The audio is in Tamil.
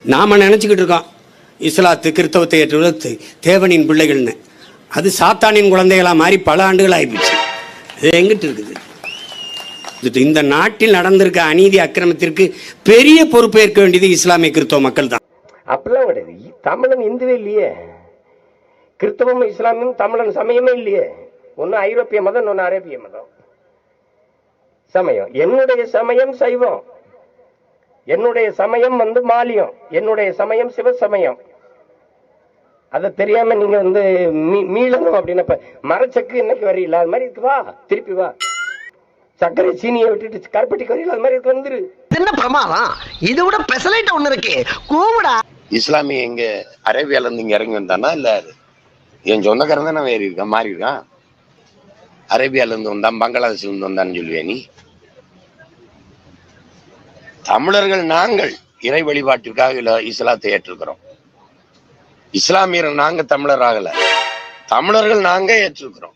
நாம நினைச்சுக்கிட்டு இருக்கோம் இஸ்லாத்து கிறிஸ்தவத்தை ஏற்றுவது தேவனின் பிள்ளைகள்னு. அது சாத்தானின் குழந்தைகளா மாறி பல ஆண்டுகள் ஆயிடுச்சு. இது எங்கிட்டு இருக்குது? இந்த நாட்டில் நடந்திருக்க அநீதி அக்கிரமத்திற்கு பெரிய பொறுப்பேற்க வேண்டியது இஸ்லாமிய கிறிஸ்தவ மக்கள் தான். அப்படிலாம் கிடையாது. தமிழன் இந்துவே இல்லையே, கிறிஸ்தவமும் இஸ்லாமியும் தமிழன் சமயமே இல்லையே. ஒன்னு ஐரோப்பிய மதம், ஒன்னு அரேபிய மதம். சமயம் என்னுடைய சமயம் சைவம், என்னுடைய சமயம் மாலியம், என்னுடைய சமயம் சிவசமயம். அதை தெரியாம நீங்க மீளணும் அப்படின்னு மரச்சக்கு இன்னைக்கு வரையில அது மாதிரி இருக்கு, வா திருப்பி வா. சர்க்கரை சீனியை விட்டுட்டு கருப்பட்டிக்கு வரையில அது மாதிரி இருக்கு, வந்துரு. என்ன பிரமாதம், இது விட பெசலைட் ஒண்ணு இருக்கு, கூவிடா. இஸ்லாமிய எங்க அரேபியால இருந்து இங்க இறங்கி வந்தானா இல்ல என் சொந்தக்காரன் தானே வேறி இருக்கான், மாறி இருக்கான். அரேபியால இருந்து வந்தான், பங்களாதேஷ்ல இருந்து வந்தான்னு சொல்லுவே நீ? தமிழர்கள் நாங்கள் இறை வழிபாட்டிற்காக இஸ்லாத்தை ஏற்றிருக்கிறோம். இஸ்லாமியர் நாங்க தமிழர் ஆகல, தமிழர்கள் நாங்க ஏற்றிருக்கிறோம்.